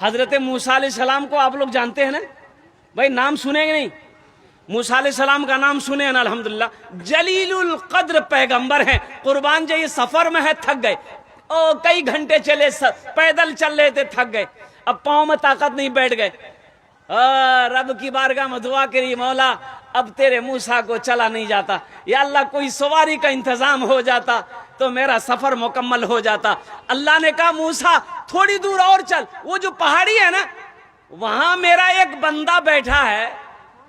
حضرت موسیٰ علیہ السلام کو آپ لوگ جانتے ہیں نا بھائی، نام سنے گے نہیں؟ موسیٰ علیہ السلام کا نام سنے ہیں نا، الحمدللہ جلیل القدر پیغمبر ہیں۔ قربان جائیے، سفر میں ہے، تھک گئے، کئی گھنٹے چلے، پیدل چل رہے تھے، تھک گئے، اب پاؤں میں طاقت نہیں، بیٹھ گئے، رب کی بارگاہ میں دعا کری، مولا اب تیرے موسیٰ کو چلا نہیں جاتا، یا اللہ کوئی سواری کا انتظام ہو جاتا تو میرا سفر مکمل ہو جاتا۔ اللہ نے کہا موسیٰ تھوڑی دور اور چل، وہ جو پہاڑی ہے نا وہاں میرا ایک بندہ بیٹھا ہے،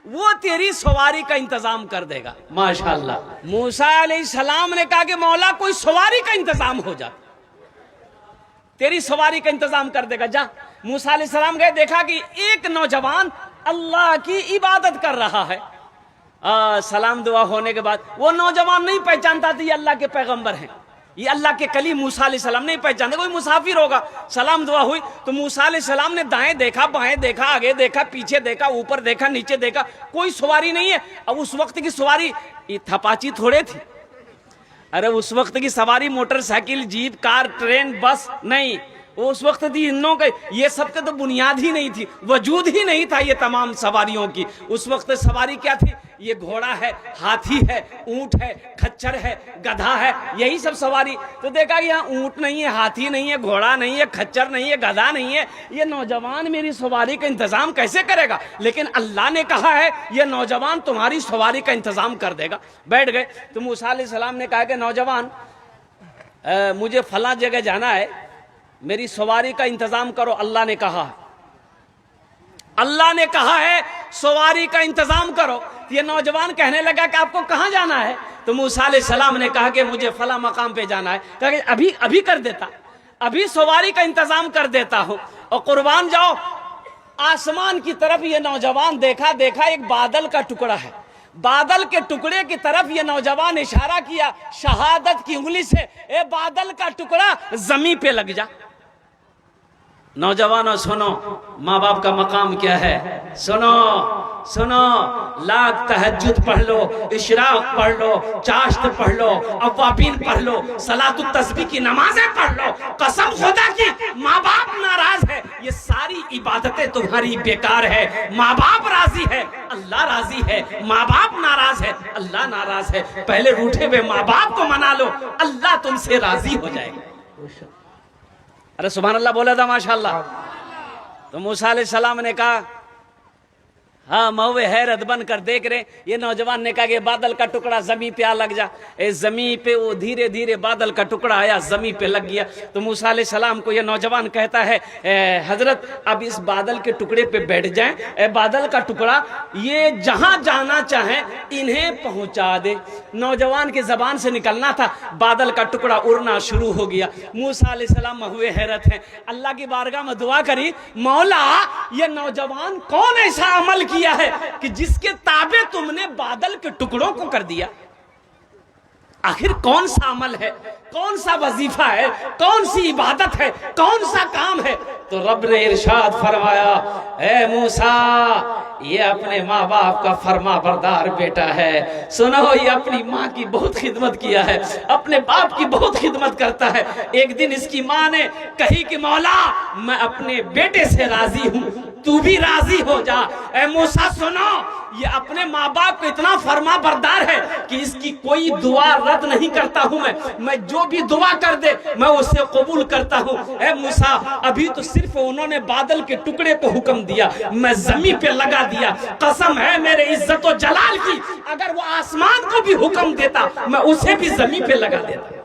وہ تیری سواری کا انتظام کر دے گا۔ ماشاءاللہ، موسیٰ علیہ السلام نے کہا کہ مولا کوئی سواری کا انتظام ہو جاتا، تیری سواری کا انتظام کر دے گا، جا۔ موسیٰ علیہ السلام گئے، دیکھا کہ ایک نوجوان اللہ کی عبادت کر رہا ہے۔ سلام دعا ہونے کے بعد وہ نوجوان نہیں پہچانتا تھا یہ اللہ کے پیغمبر ہیں، یہ اللہ کے کلیم موسیٰ علیہ السلام نہیں پہچانتے، کوئی مسافر ہوگا۔ سلام دعا ہوئی تو موسیٰ علیہ السلام نے دائیں دیکھا، بائیں دیکھا، آگے دیکھا، پیچھے دیکھا، اوپر دیکھا، نیچے دیکھا، کوئی سواری نہیں ہے۔ اب اس وقت کی سواری یہ تھپاچی تھوڑے تھی، ارے اس وقت کی سواری موٹر سائیکل، جیپ، کار، ٹرین، بس نہیں، اس وقت تھی انوں کے، یہ سب کے تو بنیاد ہی نہیں تھی، وجود ہی نہیں تھا یہ تمام سواریوں کی۔ اس وقت سواری کیا تھی؟ یہ گھوڑا ہے، ہاتھی ہے، اونٹ ہے، کھچر ہے، گدھا ہے، یہی سب سواری۔ تو دیکھا کہ یہاں اونٹ نہیں ہے، ہاتھی نہیں ہے، گھوڑا نہیں ہے، کھچر نہیں ہے، گدھا نہیں ہے، یہ نوجوان میری سواری کا انتظام کیسے کرے گا؟ لیکن اللہ نے کہا ہے یہ نوجوان تمہاری سواری کا انتظام کر دے گا۔ بیٹھ گئے تو موسیٰ علیہ السلام نے کہا کہ نوجوان مجھے فلاں جگہ جانا ہے، میری سواری کا انتظام کرو۔ اللہ نے کہا، اللہ نے کہا ہے سواری کا انتظام کرو۔ یہ نوجوان کہنے لگا کہ آپ کو کہاں جانا ہے؟ تو موسیٰ علیہ السلام نے کہا کہ مجھے فلاں مقام پہ جانا ہے۔ کہا کہ ابھی کر دیتا، ابھی سواری کا انتظام کر دیتا ہوں۔ اور قربان جاؤ، آسمان کی طرف یہ نوجوان دیکھا ایک بادل کا ٹکڑا ہے، بادل کے ٹکڑے کی طرف یہ نوجوان اشارہ کیا شہادت کی انگلی سے، اے بادل کا ٹکڑا زمین پہ لگ جا۔ نوجوانوں سنو، ماں باپ کا مقام کیا ہے، سنو سنو، لاکھ تہجد پڑھ لو، اشراق پڑھ لو، چاشت پڑھ لو، اوابین پڑھ لو، صلاۃ التسبیح کی نمازیں پڑھ لو، قسم خدا کی ماں باپ ناراض ہے یہ ساری عبادتیں تمہاری بیکار ہے۔ ماں باپ راضی ہے، اللہ راضی ہے، ماں باپ ناراض ہے، اللہ ناراض ہے۔ پہلے روٹھے ہوئے ماں باپ کو منا لو، اللہ تم سے راضی ہو جائے گا۔ ارے سبحان اللہ بولا تھا ماشاءاللہ۔ تو موسیٰ علیہ السلام نے کہا، ہاں موے حیرت بن کر دیکھ رہے، یہ نوجوان نے کہا کہ بادل کا ٹکڑا زمین پہ آ لگ جا۔ زمین پہ وہ دھیرے دھیرے بادل کا ٹکڑا آیا، زمین پہ لگ گیا۔ تو موسیٰ علیہ السلام کو یہ نوجوان کہتا ہے حضرت اب اس بادل کے ٹکڑے پہ بیٹھ جائیں، اے بادل کا ٹکڑا یہ جہاں جانا چاہیں انہیں پہنچا دے۔ نوجوان کی زبان سے نکلنا تھا، بادل کا ٹکڑا اڑنا شروع ہو گیا۔ موسیٰ علیہ السلام ہوئے حیرت ہیں، اللہ کی بارگاہ میں دعا کری، مولا یہ نوجوان کون ایسا عمل کیا ہے کہ جس کے تابع تم نے بادل کے ٹکڑوں کو کر دیا؟ آخر کون سا عمل ہے، کون سا وظیفہ ہے، کون سی عبادت ہے، کون سا کام ہے؟ تو رب نے ارشاد فرمایا، اے موسیٰ یہ اپنے ماں باپ کا فرما بردار بیٹا ہے۔ سنو، یہ اپنی ماں کی بہت خدمت کیا ہے، اپنے باپ کی بہت خدمت کرتا ہے۔ ایک دن اس کی ماں نے کہی کہ مولا میں اپنے بیٹے سے راضی ہوں، تو بھی راضی ہو جا۔ اے موسیٰ سنو، یہ اپنے ماں باپ کو اتنا فرما بردار ہے کہ اس کی کوئی دعا رد نہیں کرتا ہوں، میں جو بھی دعا کر دے میں اسے قبول کرتا ہوں۔ اے موسیٰ ابھی تو صرف انہوں نے بادل کے ٹکڑے کو حکم دیا، میں زمین پہ لگا دیا، قسم ہے میرے عزت و جلال کی اگر وہ آسمان کو بھی حکم دیتا میں اسے بھی زمین پہ لگا دیتا۔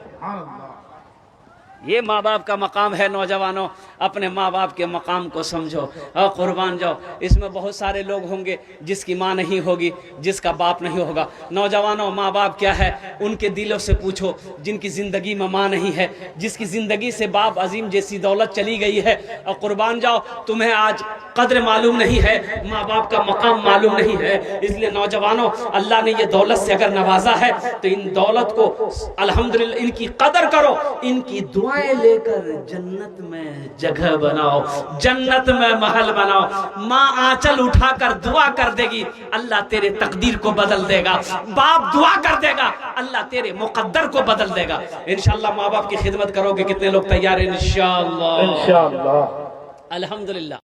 یہ ماں باپ کا مقام ہے۔ نوجوانوں اپنے ماں باپ کے مقام کو سمجھو اور قربان جاؤ۔ اس میں بہت سارے لوگ ہوں گے جس کی ماں نہیں ہوگی، جس کا باپ نہیں ہوگا۔ نوجوانوں ماں باپ کیا ہے ان کے دلوں سے پوچھو، جن کی زندگی میں ماں نہیں ہے، جس کی زندگی سے باپ عظیم جیسی دولت چلی گئی ہے، اور قربان جاؤ تمہیں آج قدر معلوم نہیں ہے، ماں باپ کا مقام معلوم نہیں ہے۔ اس لیے نوجوانوں اللہ نے یہ دولت سے اگر نوازا ہے تو ان دولت کو الحمدللہ ان کی قدر کرو، ان کی دعائیں لے کر جنت میں جگہ بناؤ، جنت میں محل بناؤ۔ ماں آنچل اٹھا کر دعا کر دے گی، اللہ تیرے تقدیر کو بدل دے گا۔ باپ دعا کر دے گا، اللہ تیرے مقدر کو بدل دے گا۔ انشاءاللہ ماں باپ کی خدمت کرو گے کتنے لوگ تیار ہیں؟ انشاءاللہ الحمدللہ